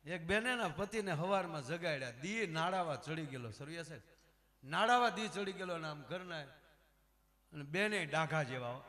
એક બેને ના પતિને હવારમાં જગાડ્યા, દી નાડાવા ચડી ગયેલો, સરિયા છે નાડાવા દી ચડી ગયેલો ને આમ ઘરના અને બેને ડાઘા જેવા,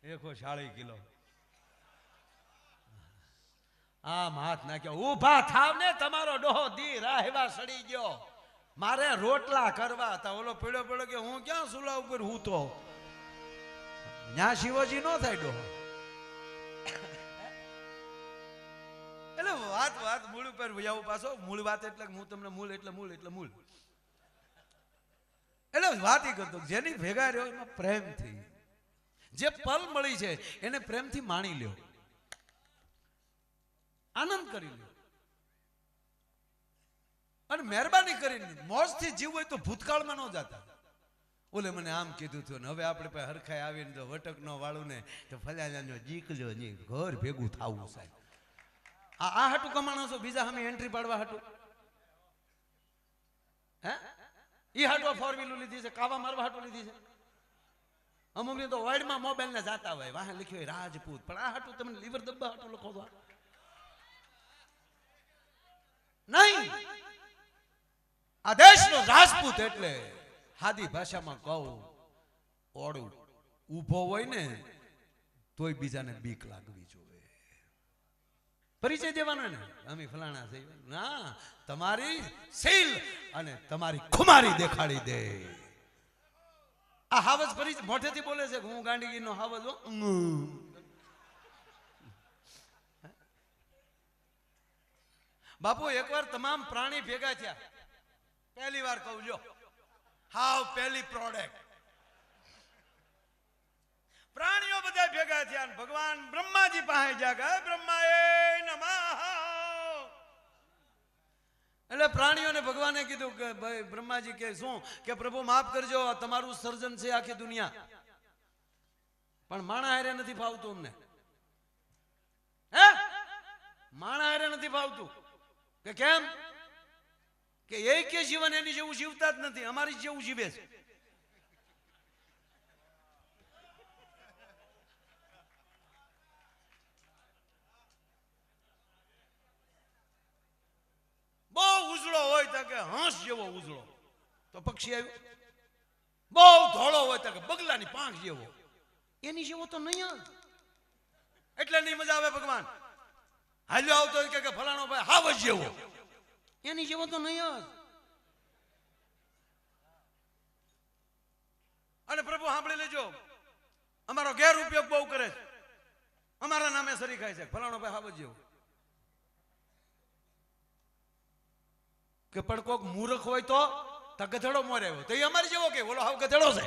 140 કિલો, આમ હાથ નાખ્યો, ઊભા થાવ ને તમારો ડોહો દી રાહેવા સડી ગયો, મારે રોટલા કરવા હતા. ઓલો પીડો પડ્યો કે હું ક્યાં સુલા ઉપર હું તો ન્યા શિવજી નો થાય ડોહો. એટલે વાત મૂળ ઉપર જાવું પાછો. મૂળ વાત એટલે હું તમને મૂળ એટલે મૂળ એટલે મૂળ એટલે વાત એ કરતો જેની ભેગા રહ્યો એમાં પ્રેમથી જે પલ મળી છે એને પ્રેમથી માણી લ્યો, આનંદ કરી લ્યો અને મહેરબાની કરીને મોજથી જીવવું હોય તો ભૂતકાળમાં ન જતા. ઓલે મને આમ કીધું હતું ને હવે આપણે પાસે હરખાઈ આવીને તો વટક નો વાળું ને તો ફલાણાનો જીકલો નહીં, ઘર ભેગું થાવું સાહેબ. આ હાટું કમાણો છો બીજા સામે એન્ટ્રી પાડવા હાટું? હે ઈ હાટું 4 વ્હીલર લીધી છે, કાવા મારવા હાટું લીધી છે. અમુક તો વર્લ્ડમાં મોબાઈલ ને જાતા હોય, વાહે લખ્યું હોય રાજપૂત, પણ આ હાટું તમને લીવર દબ્બા હાટું લખો છો નહીં. આ દેશનો રાજપૂત એટલે હાદી ભાષામાં કહું ઓળું ઊભો હોય ને તોય બીજાને બીક લાગવી જોઈએ. પરિચય દેવાનો ને અમે ફલાણા છે ના, તમારી સીલ અને તમારી ખુમારી દેખાડી દે. આ હાવજ પરિચય મોઢેથી બોલે છે કે હું ગાંડીગીરનો હાવજ હો. બાપુ એકવાર તમામ પ્રાણી ભેગા થયા, પહેલી વાર કહું જો, હાવ પહેલી પ્રોડક્ટ પ્રાણીઓ બધા ભેગા થયા અને ભગવાન બ્રહ્માજી પાસે જાગા, બ્રહ્માએ નમઃ. એટલે પ્રાણીઓને ભગવાને કીધું કે ભાઈ બ્રહ્માજી કે શું કે પ્રભુ માફ કરજો, તમારું સર્જન છે આખી દુનિયા, પણ માણા હારે નથી ફાવતું અમને. હે માણા હારે નથી ફાવતું કે કેમ કે એક કે જીવન એની જેવું જીવતા જ નથી, અમારી જેવું જીવે છે. બહુ ઉજળો હોય તો કે હંસ જેવો ઉજળો તો પક્ષી આવ્યું, બહુ ધોળો હોય તો કે બગલાની પાંખ જેવો, એની જેવો તો નહીં. એટલે નહીં મજા આવે. ભગવાન હાલ્યો આવતો કે ફલાણો ભાઈ હાવજ જેવો, એની જેવો તો નહીં. અને પ્રભુ સાંભળી લેજો, અમારો ગેર ઉપયોગ બહુ કરે છે, અમારા નામે સરી ખાય છે, ફલાણો ભાઈ હાવજ જેવો. કે પણ કોક મૂર્ખ હોય તો ગધેડો મોરે આવ્યો તો એ અમારી જેવો કે ઓલો હાવ ગધેડો છે.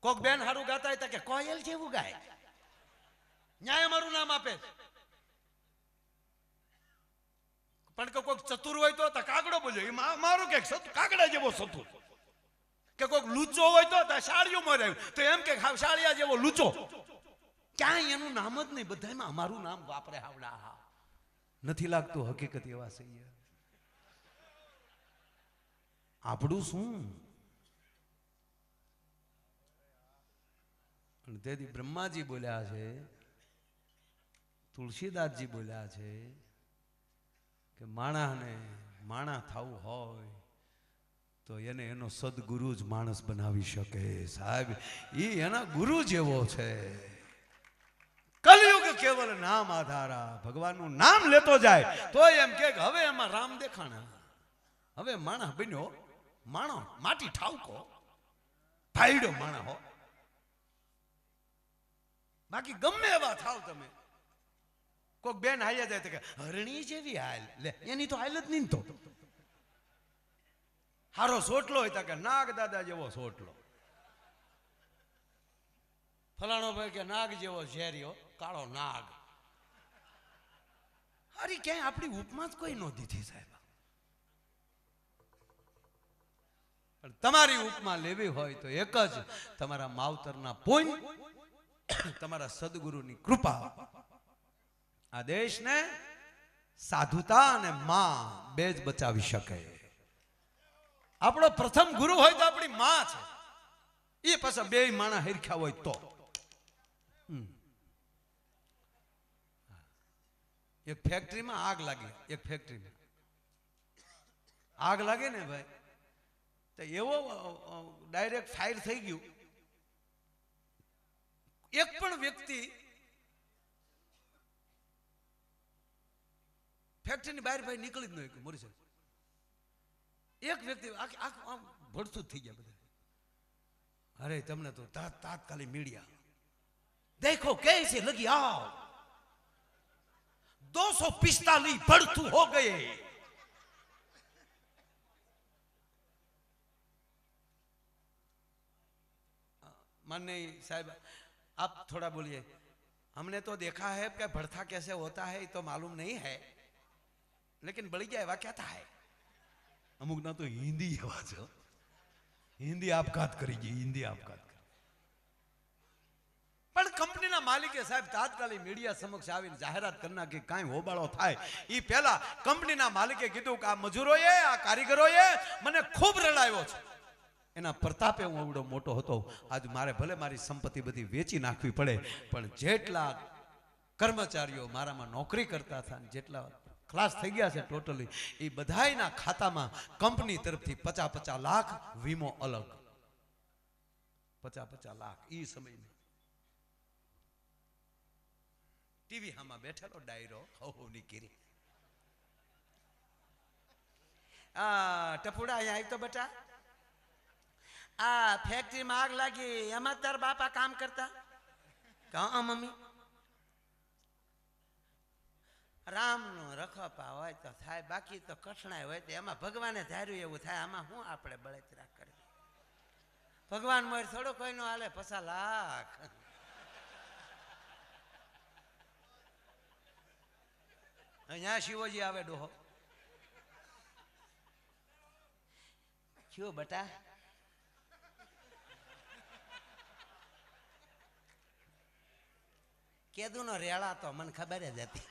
કોક બેન હારું ગાતા હોય કે કોયલ જેવું ગાય, ન્યાય અમારું નામ આપે. પણ કે કોઈક ચતુર હોય તો કાગડો બોલ્યો, એ મારું કે કાગડા જેવો ચતુર. કે કોઈક લૂચો હોય તો સાળિયું મોરે આવ્યું તો એમ કે સાળિયા જેવો લૂચો. ક્યાંય એનું નામ જ નહીં, બધામાં અમારું નામ વાપરે. હાવડા નથી લાગતું હકીકત એવા છે. આપણું શું? તેથી બ્રહ્માજી બોલ્યા છે, તુલસીદાસજી બોલ્યા છે કે માણાને માણા થવું હોય તો એને એનો સદગુરુ જ માણસ બનાવી શકે. સાહેબ ઈ એના ગુરુ જેવો છે. કલયુગ કેવલ નામ આધારા, ભગવાનનું નામ લેતો જાય તો એમ કે હવે એમાં રામ દેખાણા, હવે માણા બન્યો, માણો માટી ઠાવકો ભાઈડો માણા હો. બાકી ગમે એવા થાવ તમે. કોક બેન હાલ્યા જાય તો કે હરણી જેવી હાલ, લે એની તો હાલ જ નહીં. તો હારો સોટલો હોય તો કે નાગ દાદા જેવો સોટલો, ફલાણો ભાઈ કે નાગ જેવો ઝેરીઓ કાળો નાગ. અરે ક્યાંય આપણી ઉપમા જ કોઈ ન દીધી સાહેબ. પણ તમારી ઉપમા લેવી હોય તો એક જ, તમારા માવતરના પુણ્ય, તમારા સદગુરુની કૃપા આ દેશને સાધુતા અને માં બે જ બચાવી શકે. આપણો પ્રથમ ગુરુ હોય તો આપણી માં છે, એ પાછા બે માણા હરખ્યા હોય તો. એક ફેક્ટરીમાં આગ લાગી, એક ફેક્ટરીમાં આગ લાગે ને ભાઈ, તો એવો ડાયરેક્ટ ફાયર થઈ ગયું, એક પણ વ્યક્તિ ફેક્ટરીની બહાર ભાઈ નીકળી જ ન શક્યું, મરી શકે. એક વ્યક્તિ આમ ભડથું થઈ ગયા બધા. અરે તમને તો તાત્કાલિક મીડિયા देखो कैसे लगी आग, 245 भड़थू हो गए. माननीय साहब आप थोड़ा बोलिए. हमने तो देखा है कि भड़था कैसे होता है ये तो मालूम नहीं है, लेकिन बड़ी क्या क्या था है. अमुक ना तो हिंदी आवाज, हिंदी आपघात करीजिए, हिंदी आपघात. પણ કંપનીના માલિકે સાહેબ તાત્કાલિક મીડિયા સમક્ષ આવીને જાહેરાત કરના કે કાંઈ હોબાળો થાય એ પહેલા કંપનીના માલિકે કીધું કે આ મજૂરોએ, આ કારીગરોએ મને ખૂબ રડાવ્યો છે. એના પ્રતાપે હું એવડો મોટો હતો. આજ મારે ભલે મારી સંપત્તિ બધી વેચી નાખવી પડે, પણ જેટલા કર્મચારીઓ મારામાં નોકરી કરતા હતા, જેટલા ખલાસ થઈ ગયા છે ટોટલી, એ બધાયના ખાતામાં કંપની તરફથી 50-50 લાખ વીમો અલગ, 50-50 લાખ. એ સમયમાં ટીવી હામાં બેઠેલો ડાયરો હવની કેરી. ટપુડા અહીંયા આવી તો બેટા, આ ફેક્ટરીમાં આગ લાગી, એમાં તાર બાપા કામ કરતા? હા મમ્મી. રામનો રખપા હોય તો થાય, બાકી તો કઠણાય હોય તો એમાં ભગવાને ધાર્યું એવું થાય. આમાં શું આપણે બળતરા કરવી? ભગવાન મોર થોડો કોઈનો હાલે 50 લાખ. અહીંયા શિવજી આવે ડોહો. શું બટા? કેદુ નો રેળા તો મને ખબર જ હતી.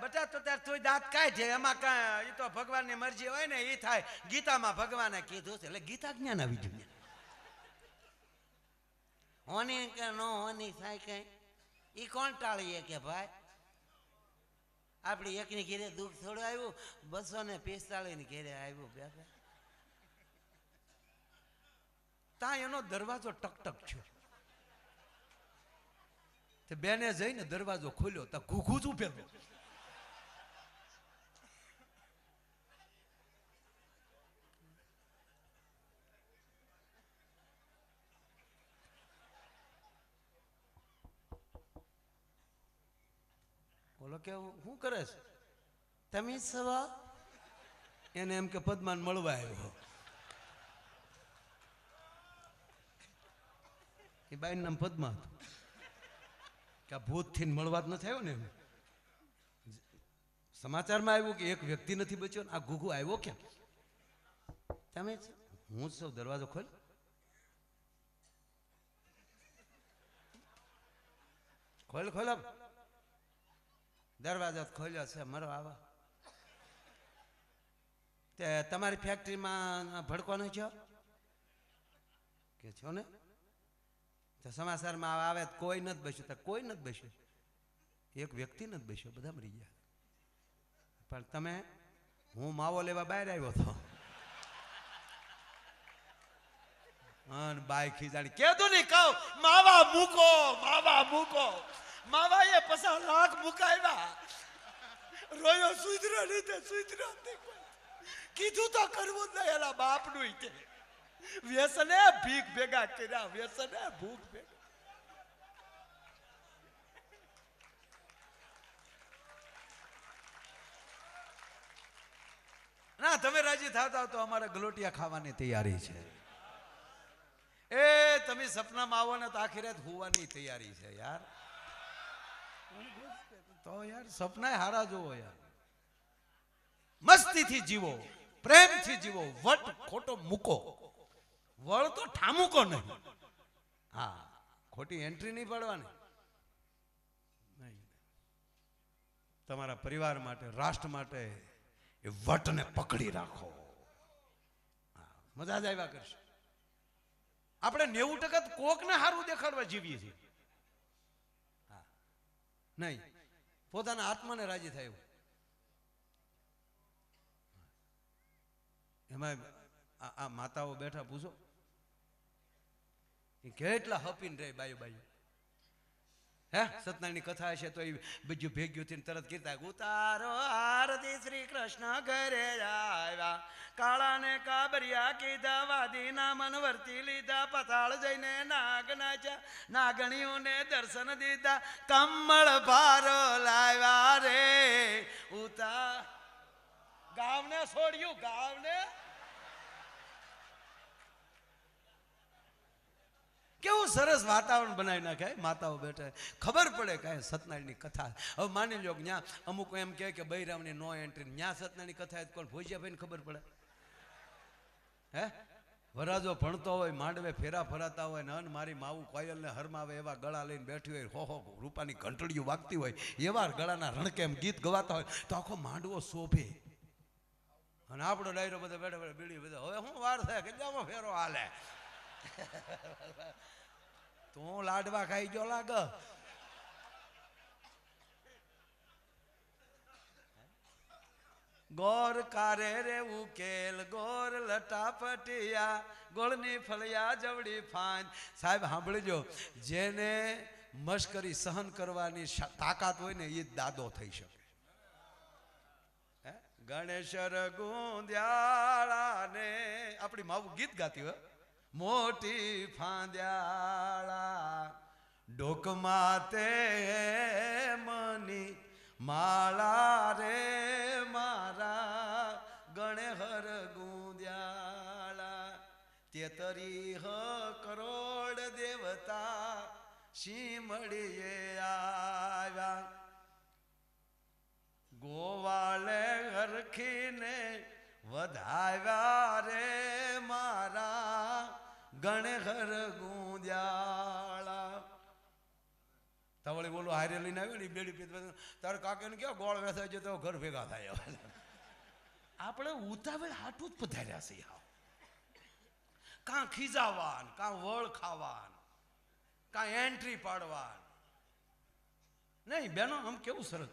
બટા તો તાર તું દાંત કાઢે, એમાં કઈ એ તો ભગવાનની મરજી હોય ને એ થાય. ગીતામાં ભગવાને કીધું છે, એટલે ગીતા જ્ઞાન આવી જોઈએ. હોની કે નો હોની થાય કઈ ઈ કોણ ટાળીએ કે ભાઈ? આપડી એકની ઘેરે દુઃખ થોડું આવ્યું, 245 ની ઘેરે આવ્યું. બેઠા ત્યાં એનો દરવાજો ટકટક થયો. બેને જઈને દરવાજો ખોલ્યો તો ઘૂઘું જ ઉભેલું. બોલો કે શું કરે છે તમે? સવા એને એમ કે પદ્માન મળવા આવ્યો. એ બાઈનું નામ પદ્મા હતું. કે આ ભૂત થી મળવા જ ન થયો ને. સમાચારમાં આવ્યું કે એક વ્યક્તિ નથી બચ્યો. આ ઘૂઘુ આવ્યો કેમ? તમે હું જ સૌ દરવાજો ખોલ. ખોલ ખોલ દરવાજો ખોલ્યો છે. મરો આવા તે તમારી ફેક્ટરીમાં ભડકો ન છો કે છો ને? તો સમાચારમાં આવે કોઈ નથી બેસ્યું. તો કોઈ નથી બેસ્યું, એક વ્યક્તિ નથી બેસ્યો, બધા મરી ગયા. પણ તમે, હું માવો લેવા બહાર આવ્યો હતો અને બાઈ ખીજાણી કેદું નહીં કહું માવા મૂકો, માવા મૂકો. માવા એ 50 લાખ મુકાવ્યા. રોયો સુધરો નહીં તે સુધરો કીધું તો કરવું જ નહીં. એના બાપનું તે વ્યસને ભીખ ભેગા કર્યા, વ્યસને ભૂખ ભેગા. ના તમે રાજી થતા તો અમારે ગલોટિયા ખાવાની તૈયારી છે. એ તમે સપનામાં આવો ને તો આખી રાત હોવાની તૈયારી છે યાર. તો યાર સપના હારા જોવો યાર. મસ્તીથી જીવો, પ્રેમથી જીવો, વટ ખોટો મૂકો. વળ તો ઠામુકો નહીં. હા, ખોટી એન્ટ્રી નહીં પડવાની. તમારા પરિવાર માટે, રાષ્ટ્ર માટે એ વટને પકડી રાખો. મજા જ આવ્યા કરશે. આપણે 90% કોકને સારું દેખાડવા જીવીએ છીએ. હા, નહીં, પોતાના આત્માને રાજી થાય એવું. એમાં આ માતાઓ બેઠા પૂછો, એ કેટલા હપીને રહે બાયું બાયું. હે, સત્યનારાયણની કથા હશે તો એ બીજું ભેગ્યું થઈને તરત કીધા, ઉતારો આરતી શ્રી કૃષ્ણ ઘરે આવ્યા, કાળાને કાબરિયા કીધા, વાદીના મન વર્તી લીધા, પતાળ જઈને નાગ નાચ્યા, નાગણીઓને દર્શન દીધા, કમળ ભારો લાવ્યા રે ઉતાર. ગાવને છોડ્યું, ગાવને. કેવું સરસ વાતાવરણ બનાવી નાખે. માતાઓ બેઠે ખબર પડે કે સત્યનારાયણની કથા. હવે માની લો કે ત્યાં અમુક એમ કે બૈરાવની નો એન્ટ્રી, ત્યાં સત્યનારાયણની કથા કોણ ભોજિયાભાઈને ખબર પડે? હે, વરાજો ભણતો હોય, માંડવે ફેરા ફરાતા હોય ને મારી માવું કોયલને હરમાવે એવા ગળા લઈને બેઠી હોય, હો રૂપાની ઘંટડીઓ વાગતી હોય, એવા ગળાના રણકેમ ગીત ગવાતા હોય તો આખો માંડવો શોભે. અને આપણો ડાયરો બધો બેઠા બેઠા બીડી બધો હવે શું વાર થાય કે જામાં ફેરો હાલે. તું લાડવા ખાઈ ગયો લાગ. ગોર કારે રે ઉકેલ, ગોર લટાપટિયા, ગોળની ફળિયા જવડી ફાંદ. સાહેબ સાંભળીજો, જેને મશ્કરી સહન કરવાની તાકાત હોય ને એ દાદો થઈ શકે. ગણેશર ગુંદ્યાળા ને આપણી માવું ગીત ગાતી હોય, મોટી ફાંદ્યાળા ડોકમાં તે મની માળા રે મારા ગણેહર ગુંદ્યાળા. તેતરી હ કરોડ દેવતા શીમળીએ આવ્યા, ગોવાળે હરખીને વધાવ્યા રે મારા ગણેહર ગુંદ્યાળા. તવળી બોલો હારે લઈને આવ્યો ને બેડી પીત તારે કાકાને કેવો ગોળ વેસાય છે તો ઘર ભેગા થાય. આપણે ઉતાવળ હાટું જ પધાર્યા છે. કાં ખીજાવાન, કાં વળ ખાવાન, કાં એન્ટ્રી પાડવાન નહીં. બેનો આમ કેવું સરસ.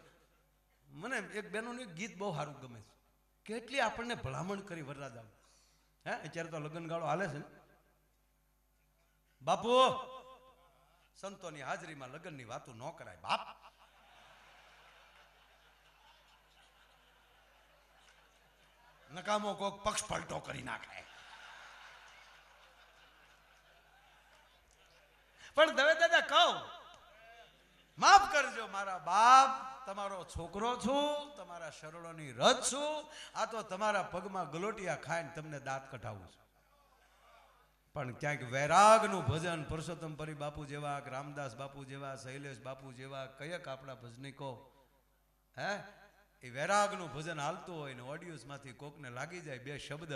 મને એક બેનોનું એક ગીત બહુ સારું ગમે છે. કેટલી આપણને ભલામણ કરી વરરાજા. હે, અત્યારે તો લગ્ન ગાળો હાલે છે ને બાપુ. સંતોની હાજરીમાં લગ્નની વાતો ન કરાય બાપ. નકામો કોક પક્ષ પલટો કરી નાખે. પણ દવે દાદા કહું, માફ કરજો મારા બાપ, તમારો છોકરો છું, તમારા શરણોની રજ છું. આ તો તમારા પગમાં ગલોટિયા ખાઈને તમને દાંત કઢાવું છું. પણ ક્યાંક વૈરાગનું ભજન પુરુષોત્તમ પરી બાપુ જેવા, રામદાસ બાપુ જેવા, શૈલેષ બાપુ જેવા કયક આપણા ભજનિકો હે એ વૈરાગનું ભજન હાલતું હોય ને ઓડિયોઝમાંથી કોકને લાગી જાય બે શબ્દ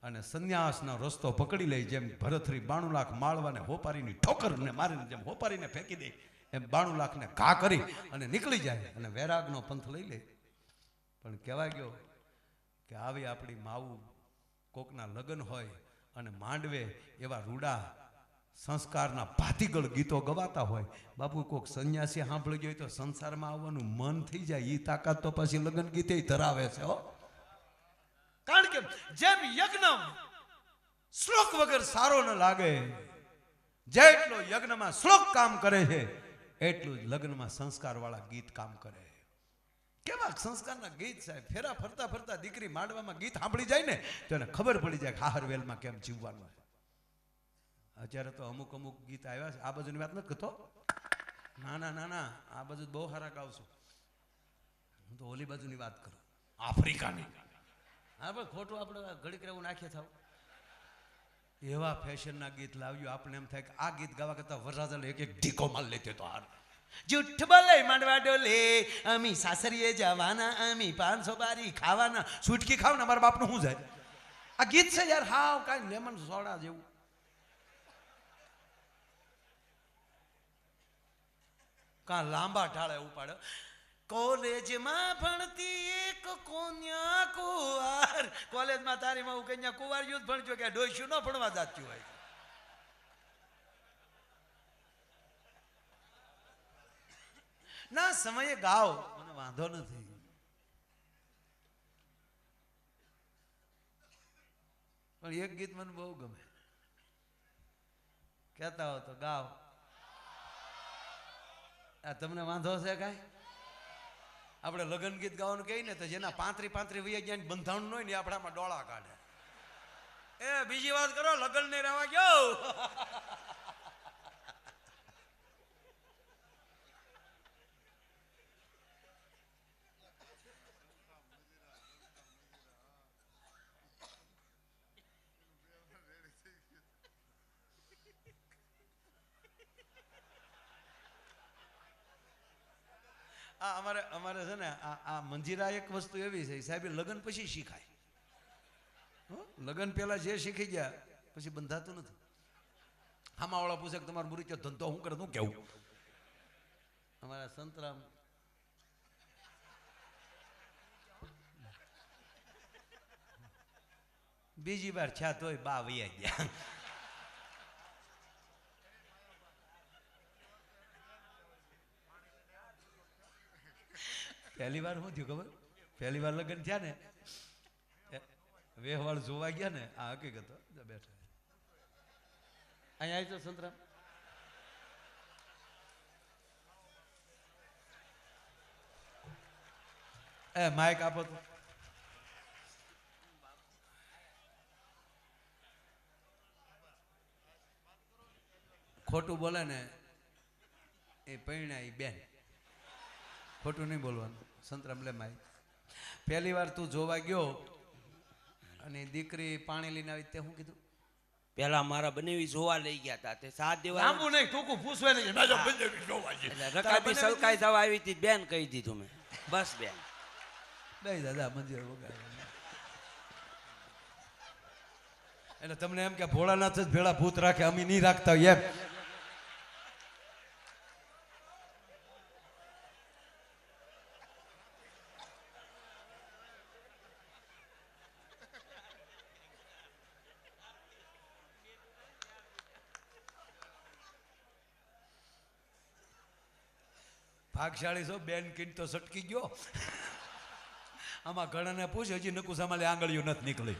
અને સંન્યાસનો રસ્તો પકડી લે. જેમ ભરતરી 92 લાખ માળવાને હોપારીની ઠોકરને મારીને જેમ હોપારીને ફેંકી દે એમ 92 લાખને ઘા કરી અને નીકળી જાય અને વૈરાગનો પંથ લઈ લે. પણ કહેવાય ગયો કે આવી આપણી માવું કોકના લગ્ન હોય અને માંડવે એવા રૂડા સંસ્કારના ભાતીગળ ગીતો ગવાતા હોય, બાપુ કોક સંન્યાસી સાંભળી ગયો તો સંસારમાં આવવાનું મન થઈ જાય. એ તાકાત તો પછી લગ્ન ગીતે ધરાવે છે હો. કારણ કે જેમ યજ્ઞ શ્લોક વગર સારો ન લાગે, જેટલો યજ્ઞમાં શ્લોક કામ કરે છે એટલું જ લગ્નમાં સંસ્કાર વાળા ગીત કામ કરે. કેવા સંસ્કારના ગીત સાહેબ. ફેરા ફરતા ફરતા દીકરી માંડવામાં ગીત સાંભળી જાય ને તો એને ખબર પડી જાય કે હાહરવેલમાં કેમ જીવવાનું છે. અત્યારે તો અમુક અમુક ગીત આવ્યા છે. આ બાજુની વાત નથી કરતો, ના ના ના ના, આ બાજુ બહુ સારા ગાવ છું. હું તો ઓલી બાજુની વાત કરું, આફ્રિકાની. હા પણ ખોટું આપણે ઘડીક રહેવું નાખીએ થાવ. એવા ફેશનના ગીત લાવ્યું, આપણે એમ થાય કે આ ગીત ગાવા કરતા વરરાજાને એક એક ઢીકો માલ લેતે તો હાર. જૂઠ બોલે માંડવા ડોલે, અમી સાસરીએ જવાના, અમી 500 બારી ખાવાના, છૂટકી ખાવ ને મારા બાપનું શું જાય. આ ગીત છે યાર, હાવ કાંઈ લેમન સોડા જેવું. કાં લાંબા ઢાળે ઉપાડે. કોલેજમાં ભણતી એક કોન્યા કુવાર, કોલેજમાં તારી માં કન્યા કુવાર યુદ્ધ ભણજો કે ડોસ્યું ન ભણવા જાતું હોય. ના સમયે ગાઓ, મને વાંધો નથી. પણ એક ગીત મને બહુ ગમે, કહેતા હો તો ગાઓ. આ તમને વાંધો છે કાંઈ? આપણે લગ્ન ગીત ગાવાનું કહીએ ને તો જેના 35 વૈયા જ્યાં બંધાણું હોય ને આપણામાં ડોળા કાઢે. એ બીજી વાત કરો, લગ્ન ને રહેવા ગયો. અમારે છે ને આ મંજીરા એક વસ્તુ એવી છે સાહેબ, લગ્ન પછી શીખાય. લગ્ન પેલા જે શીખી ગયા પછી બંધાતું નથી. આમાં વાળા પૂછે કે તમારો મુરીચો ધંધો શું કરે, શું કેવું? અમારા સંતરામ બીજી વાર છા તોય બા વૈયા ગયા. પહેલી વાર શું થયું ખબર? પહેલી વાર લગ્ન થયા ને વેહવાળ જોવા ગયા ને, આ હકીકત બેઠા અહીંયા આવી તો સંતરામ. એ માઇક આપો તો. ખોટું બોલે ને એ પૈણા એ બેન, ખોટું નહીં બોલવાનું. સંતરામ લે માઇક. પહેલી વાર તું જોવા ગયો અને દીકરી પાણી લઈને આવી તે શું કીધું? પેલા મારા બનેવી જોવા લઈ ગયા હતા, તે 7 દિવસ લાંબુ નહીં, ટૂંકું પૂછવે નહીં. રકાબી સલકાઈ જવા આવી હતી, બેન કહી દીધું મેં, બસ બેન. નહીં દાદા મંજિર વગાડે એટલે તમને એમ કે ભોળાનાથ જ ભેળા ભૂત રાખે, અમે નહીં રાખતા હોય એમ. ભાગશાળી છો, બેન કીન તો સટકી ગયો. આમાં ઘણાને પૂછ, હજી નકુસામાં આંગળીઓ નથી નીકળી.